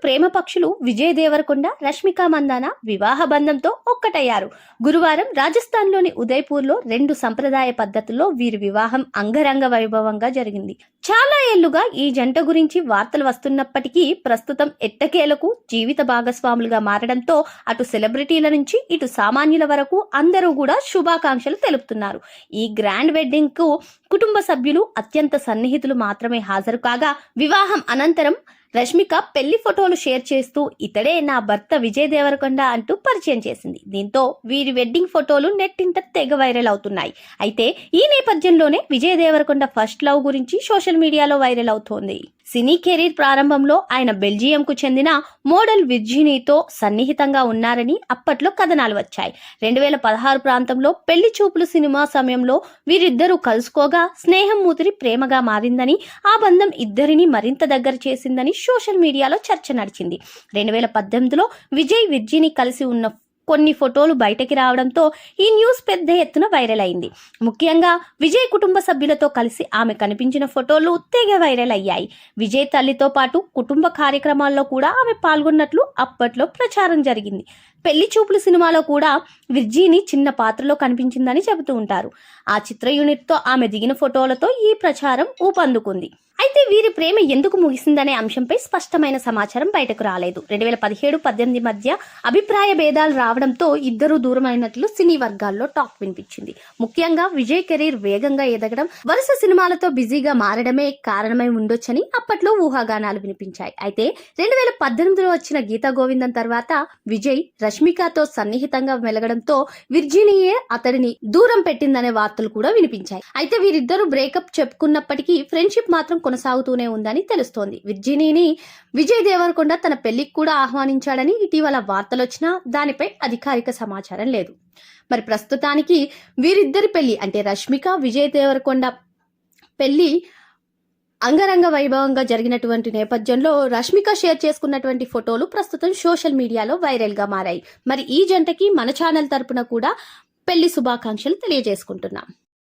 ప్రేమ పక్షులు విజయ్ దేవరకొండ, రష్మిక మందాన వివాహ బంధంతో ఒక్కటయ్యారు. గురువారం రాజస్థాన్లోని ఉదయ్పూర్లో 2 సంప్రదాయ పద్ధతుల్లో వీరి వివాహం అంగరంగ వైభవంగా జరిగింది. చాలా ఏళ్లుగా ఈ జంట గురించి వార్తలు వస్తున్నప్పటికీ ప్రస్తుతం ఎట్టకేలకు జీవిత భాగస్వాములుగా మారడంతో అటు సెలబ్రిటీల నుంచి ఇటు సామాన్యుల వరకు అందరూ కూడా శుభాకాంక్షలు తెలుపుతున్నారు. ఈ గ్రాండ్ వెడ్డింగ్ కు కుటుంబ సభ్యులు, అత్యంత సన్నిహితులు మాత్రమే హాజరు కాగా, వివాహం అనంతరం రష్మిక పెళ్లి ఫోటోలు షేర్ చేస్తూ ఇతడే నా భర్త విజయ్ దేవరకొండ అంటూ పరిచయం చేసింది. దీంతో వీరి వెడ్డింగ్ ఫోటోలు నెట్టింట తెగ వైరల్ అవుతున్నాయి. అయితే ఈ నేపథ్యంలోనే విజయ్ దేవరకొండ ఫస్ట్ లవ్ గురించి సోషల్ మీడియాలో వైరల్ అవుతోంది. సినీ కెరీర్ ప్రారంభంలో ఆయన బెల్జియంకు చెందిన మోడల్ విర్జీనీతో సన్నిహితంగా ఉన్నారని అప్పట్లో కథనాలు వచ్చాయి. 2016 ప్రాంతంలో పెళ్లి చూపులు సినిమా సమయంలో వీరిద్దరూ కలుసుకోగా స్నేహం ముదిరి ప్రేమగా మారిందని, ఆ బంధం ఇద్దరిని మరింత దగ్గర చేసిందని సోషల్ మీడియాలో చర్చ నడిచింది. 2018లో విజయ్, విర్జీని కలిసి ఉన్న కొన్ని ఫోటోలు బయటకి రావడంతో ఈ న్యూస్ పెద్ద ఎత్తున వైరల్ అయింది. ముఖ్యంగా విజయ్ కుటుంబ సభ్యులతో కలిసి ఆమె కనిపించిన ఫోటోలు తెగ వైరల్ అయ్యాయి. విజయ్ తల్లితో పాటు కుటుంబ కార్యక్రమాల్లో కూడా ఆమె పాల్గొన్నట్లు అప్పట్లో ప్రచారం జరిగింది. పెళ్లి చూపులు సినిమాలో కూడా విర్జీని చిన్న పాత్రలో కనిపించిందని చెబుతూ ఉంటారు. ఆ చిత్ర యూనిట్తో ఆమె దిగిన ఫోటోలతో ఈ ప్రచారం ఊపందుకుంది. అయితే వీరి ప్రేమ ఎందుకు ముగిసిందనే అంశంపై స్పష్టమైన సమాచారం బయటకు రాలేదు. 2017-18 మధ్య అభిప్రాయ భేదాలు రావడంతో ఇద్దరు దూరమైనట్లు సినీ వర్గాల్లో టాక్ వినిపించింది. ముఖ్యంగా విజయ్ కెరీర్ వేగంగా ఎదగడం, వరుస సినిమాలతో బిజీగా మారడమే కారణమై ఉండొచ్చని అప్పట్లో ఊహాగానాలు వినిపించాయి. అయితే 2018లో వచ్చిన గీతా గోవిందం తర్వాత విజయ్ రష్మికతో సన్నిహితంగా మెలగడంతో విర్జీనియే అతడిని దూరం పెట్టిందనే వార్తలు కూడా వినిపించాయి. అయితే వీరిద్దరూ బ్రేకప్ చెప్పుకున్నప్పటికీ ఫ్రెండ్షిప్ మాత్రం కొనసాగుతూనే ఉందని తెలుస్తోంది. విర్జీనీని విజయ్ దేవరకొండ తన పెళ్లికి కూడా ఆహ్వానించాడని ఇటీవల వార్తలు వచ్చినా దానిపై అధికారిక సమాచారం లేదు. మరి ప్రస్తుతానికి వీరిద్దరి పెళ్లి అంటే రష్మిక, విజయ్ దేవరకొండ పెళ్లి అంగరంగ వైభవంగా జరిగినటువంటి నేపథ్యంలో రష్మిక షేర్ చేసుకున్నటువంటి ఫోటోలు ప్రస్తుతం సోషల్ మీడియాలో వైరల్ గా మారాయి. మరి ఈ జంటకి మన ఛానల్ తరపున కూడా పెళ్లి శుభాకాంక్షలు తెలియజేసుకుంటున్నాం.